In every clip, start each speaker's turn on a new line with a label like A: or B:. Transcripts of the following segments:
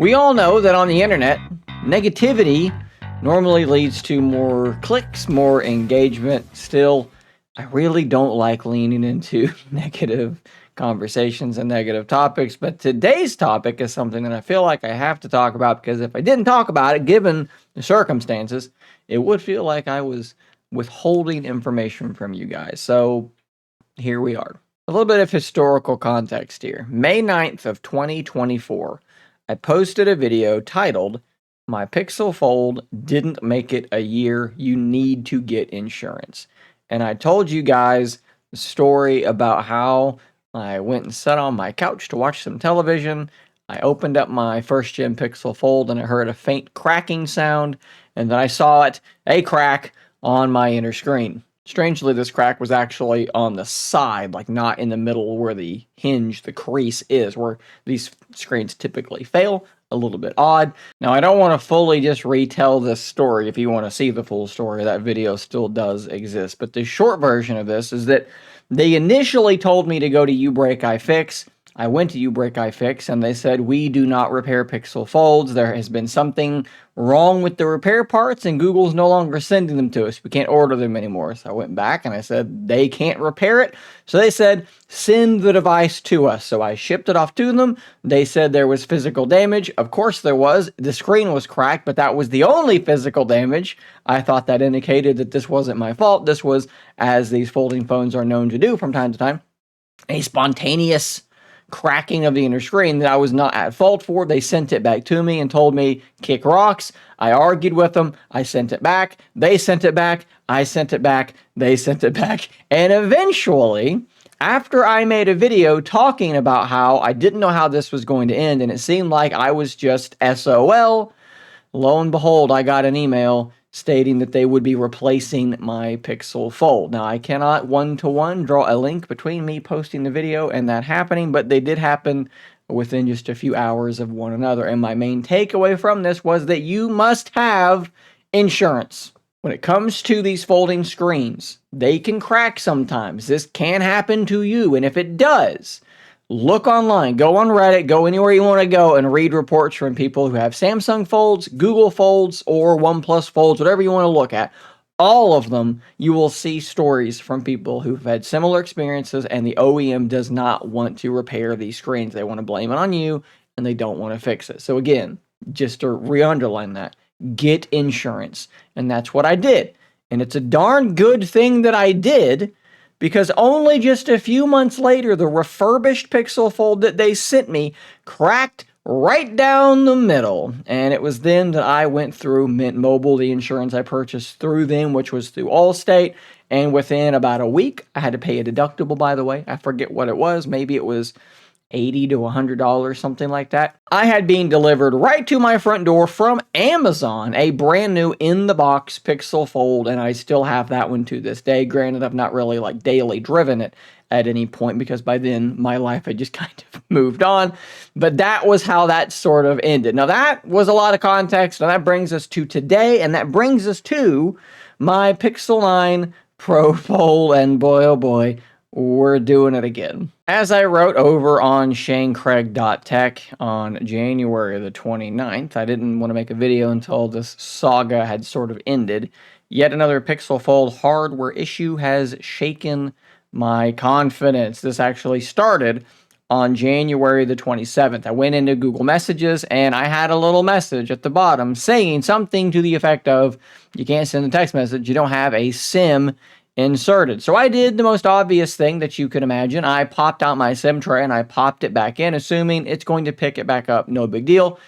A: We all know that on the internet, negativity normally leads to more clicks, more engagement. Still, I really don't like leaning into negative conversations and negative topics, but today's topic is something that I feel like I have to talk about, because if I didn't talk about it, given the circumstances, it would feel like I was withholding information from you guys. So here we are. A little bit of historical context here. May 9th of 2024, I posted a video titled, "My Pixel Fold Didn't Make It a Year, You Need to Get Insurance." And I told you guys the story about how I went and sat on my couch to watch some television. I opened up my first gen Pixel Fold and I heard a faint cracking sound, and then I saw a crack on my inner screen. Strangely, this crack was actually on the side, like not in the middle where the hinge, the crease is, where these screens typically fail. A little bit odd. Now, I don't want to fully just retell this story. If you want to see the full story, that video still does exist. But the short version of this is that they initially told me to go to uBreak-iFix. I went to uBreak-iFix and they said, "We do not repair Pixel Folds. There has been something wrong with the repair parts and Google's no longer sending them to us. We can't order them anymore." So I went back and I said, they can't repair it. So they said, "Send the device to us." So I shipped it off to them. They said there was physical damage. Of course there was. The screen was cracked, but that was the only physical damage. I thought that indicated that this wasn't my fault. This was, as these folding phones are known to do from time to time, a spontaneous cracking of the inner screen that I was not at fault for. They sent it back to me and told me, "Kick rocks." I argued with them. I sent it back. They sent it back. I sent it back. They sent it back. And eventually, after I made a video talking about how I didn't know how this was going to end and it seemed like I was just SOL, lo and behold, I got an email stating that they would be replacing my Pixel Fold. Now, I cannot one-to-one draw a link between me posting the video and that happening, but they did happen within just a few hours of one another. And my main takeaway from this was that you must have insurance. When it comes to these folding screens, they can crack sometimes. This can happen to you, and if it does, look online, go on Reddit, go anywhere you want to go and read reports from people who have Samsung Folds, Google Folds, or OnePlus Folds, whatever you want to look at. All of them, you will see stories from people who've had similar experiences, and the OEM does not want to repair these screens. They want to blame it on you, and they don't want to fix it. So again, just to re-underline that, get insurance. And that's what I did. And it's a darn good thing that I did, because only just a few months later, the refurbished Pixel Fold that they sent me cracked right down the middle. And it was then that I went through Mint Mobile, the insurance I purchased through them, which was through Allstate. And within about a week, I had to pay a deductible, by the way. I forget what it was. Maybe it was $80 to $100, something like that. I had being delivered right to my front door from Amazon, a brand new in-the-box Pixel Fold, and I still have that one to this day. Granted, I've not really daily driven it at any point, because by then my life had just kind of moved on. But that was how that sort of ended. Now that was a lot of context, and that brings us to today, and that brings us to my Pixel 9 Pro Fold, and boy oh boy, we're doing it again. As I wrote over on ShaneCraig.tech on January the 29th, I didn't want to make a video until this saga had sort of ended. Yet another Pixel Fold hardware issue has shaken my confidence. This actually started on January the 27th. I went into Google Messages and I had a little message at the bottom saying something to the effect of, "You can't send a text message, you don't have a SIM inserted." So I did the most obvious thing that you could imagine. I popped out my SIM tray and I popped it back in, assuming it's going to pick it back up, no big deal.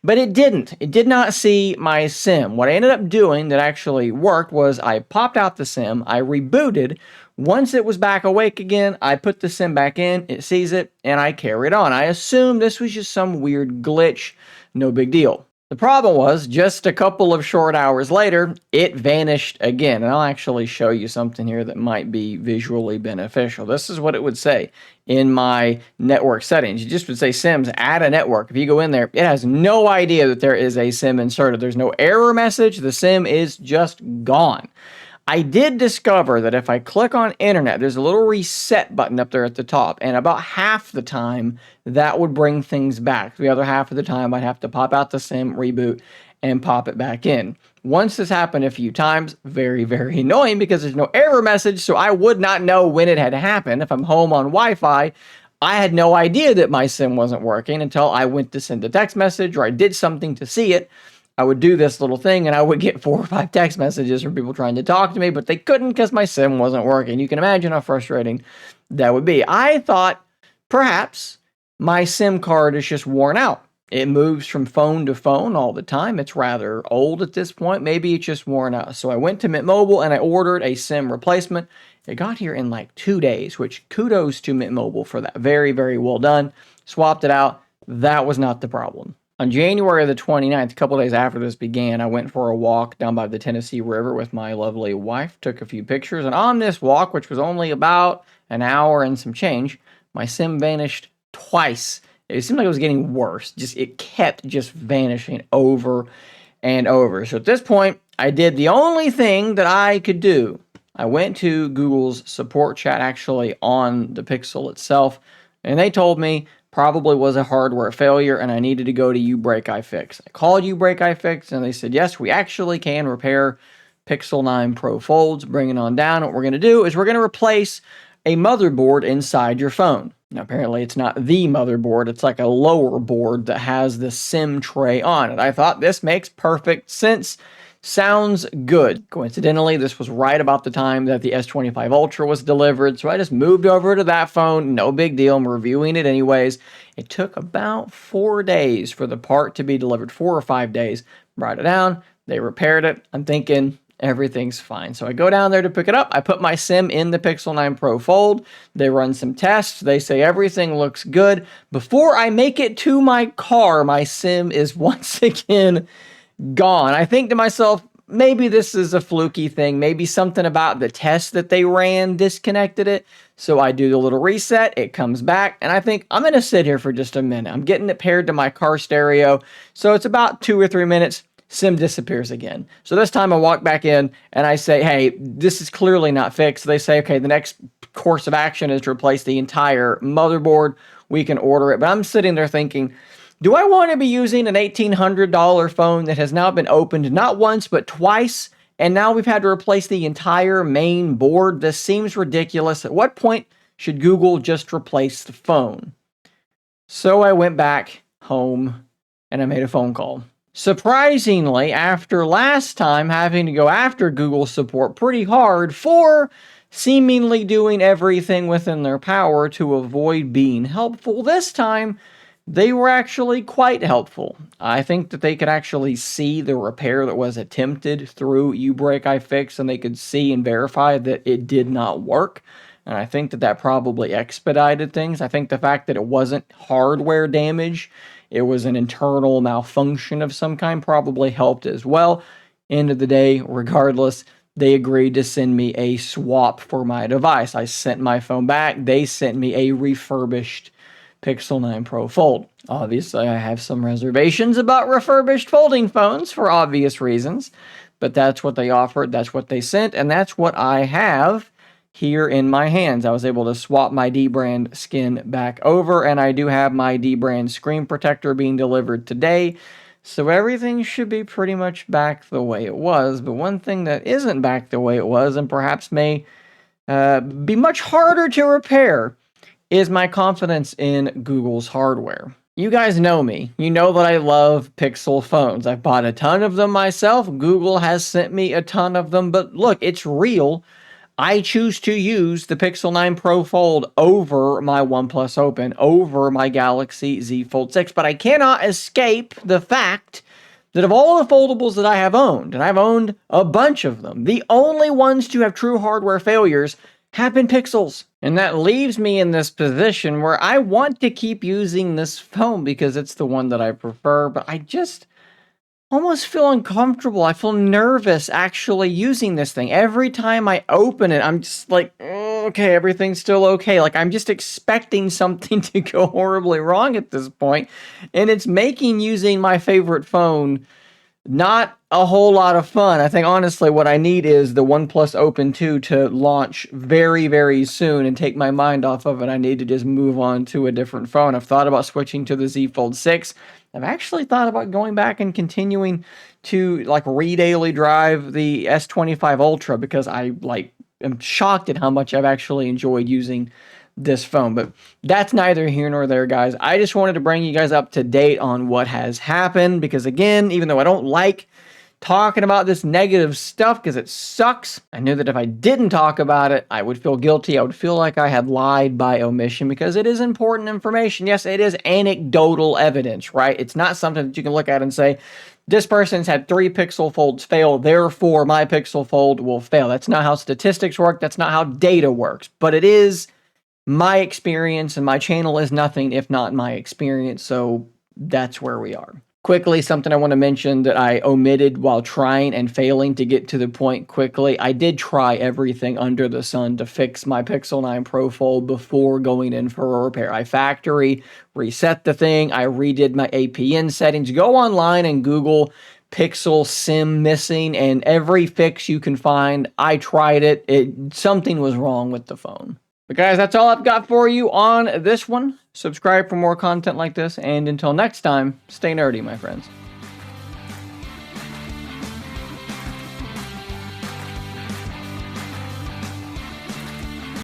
A: But it didn't. It did not see my SIM. What I ended up doing that actually worked was I popped out the SIM, I rebooted. Once it was back awake again, I put the SIM back in, it sees it, and I carried on. I assumed this was just some weird glitch, no big deal. The problem was, just a couple of short hours later, it vanished again. And I'll actually show you something here that might be visually beneficial. This is what it would say in my network settings. You just would say SIMs, add a network. If you go in there, it has no idea that there is a SIM inserted. There's no error message. The SIM is just gone. I did discover that if I click on internet, there's a little reset button up there at the top, and about half the time that would bring things back. The other half of the time I'd have to pop out the SIM, reboot, and pop it back in. Once this happened a few times, very, very annoying because there's no error message, so I would not know when it had happened. If I'm home on Wi-Fi, I had no idea that my SIM wasn't working until I went to send a text message or I did something to see it. I would do this little thing and I would get 4 or 5 text messages from people trying to talk to me, but they couldn't because my SIM wasn't working. You can imagine how frustrating that would be. I thought perhaps my SIM card is just worn out. It moves from phone to phone all the time. It's rather old at this point. Maybe it's just worn out. So I went to Mint Mobile and I ordered a SIM replacement. It got here in like 2 days, which kudos to Mint Mobile for that. Very, very well done. Swapped it out. That was not the problem. On January the 29th, a couple days after this began, I went for a walk down by the Tennessee River with my lovely wife, took a few pictures, and on this walk, which was only about an hour and some change, my SIM vanished twice. It seemed like it was getting worse. It kept just vanishing over and over. So at this point, I did the only thing that I could do. I went to Google's support chat actually on the Pixel itself, and they told me probably was a hardware failure and I needed to go to iFix. I called iFix and they said, yes, we actually can repair Pixel 9 Pro Folds. Bring it on down. What we're going to do is we're going to replace a motherboard inside your phone. Now, apparently it's not the motherboard. It's like a lower board that has the SIM tray on it. I thought this makes perfect sense. Sounds good. Coincidentally, this was right about the time that the S25 Ultra was delivered, so I just moved over to that phone. No big deal. I'm reviewing it anyways. It took about 4 days for the part to be delivered, 4 or 5 days. Brought it down. They repaired it. I'm thinking everything's fine. So I go down there to pick it up. I put my SIM in the Pixel 9 Pro Fold. They run some tests. They say everything looks good. Before I make it to my car, my SIM is once again gone. I think to myself, maybe this is a fluky thing. Maybe something about the test that they ran disconnected it. So I do the little reset. It comes back. And I think I'm going to sit here for just a minute. I'm getting it paired to my car stereo. So it's about 2 or 3 minutes. SIM disappears again. So this time I walk back in and I say, hey, this is clearly not fixed. They say, okay, the next course of action is to replace the entire motherboard. We can order it. But I'm sitting there thinking, do I want to be using an $1,800 phone that has now been opened not once but twice, and now we've had to replace the entire main board? This seems ridiculous. At what point should Google just replace the phone? So I went back home and I made a phone call. Surprisingly, after last time having to go after Google support pretty hard for seemingly doing everything within their power to avoid being helpful, this time they were actually quite helpful. I think that they could actually see the repair that was attempted through iFix, and they could see and verify that it did not work. And I think that that probably expedited things. I think the fact that it wasn't hardware damage, it was an internal malfunction of some kind, probably helped as well. End of the day, regardless, they agreed to send me a swap for my device. I sent my phone back. They sent me a refurbished Pixel 9 Pro Fold. Obviously, I have some reservations about refurbished folding phones for obvious reasons, but that's what they offered, that's what they sent, and that's what I have here in my hands. I was able to swap my D-brand skin back over, and I do have my D-brand screen protector being delivered today, so everything should be pretty much back the way it was. But one thing that isn't back the way it was, and perhaps may be much harder to repair, is my confidence in Google's hardware. You guys know me. You know that I love Pixel phones. I've bought a ton of them myself. Google has sent me a ton of them. But look, it's real. I choose to use the Pixel 9 Pro Fold over my OnePlus Open, over my Galaxy Z Fold 6. But I cannot escape the fact that of all the foldables that I have owned, and I've owned a bunch of them, the only ones to have true hardware failures have been Pixels. And that leaves me in this position where I want to keep using this phone because it's the one that I prefer, but I just almost feel uncomfortable. I feel nervous actually using this thing. Every time I open it, I'm just like, oh, okay, everything's still okay. Like, I'm just expecting something to go horribly wrong at this point, and it's making using my favorite phone Not a whole lot of fun. I think honestly what I need is the OnePlus Open 2 to launch very, very soon and take my mind off of it. I need to just move on to a different phone. I've thought about switching to the Z Fold 6. I've actually thought about going back and continuing to like re-daily drive the S25 Ultra because I like am shocked at how much I've actually enjoyed using this phone. But that's neither here nor there, guys. I just wanted to bring you guys up to date on what has happened because, again, even though I don't like talking about this negative stuff because it sucks, I knew that if I didn't talk about it, I would feel guilty. I would feel like I had lied by omission because it is important information. Yes, it is anecdotal evidence, right? It's not something that you can look at and say, this person's had 3 Pixel Folds fail, therefore my Pixel Fold will fail. That's not how statistics work. That's not how data works. But it is my experience, and my channel is nothing if not my experience, so that's where we are. Quickly, something I want to mention that I omitted while trying and failing to get to the point quickly. I did try everything under the sun to fix my Pixel 9 Pro Fold before going in for a repair. I factory reset the thing. I redid my APN settings. Go online and Google Pixel SIM missing, and every fix you can find, I tried it. Something was wrong with the phone. But guys, that's all I've got for you on this one. Subscribe for more content like this, and until next time, stay nerdy, my friends.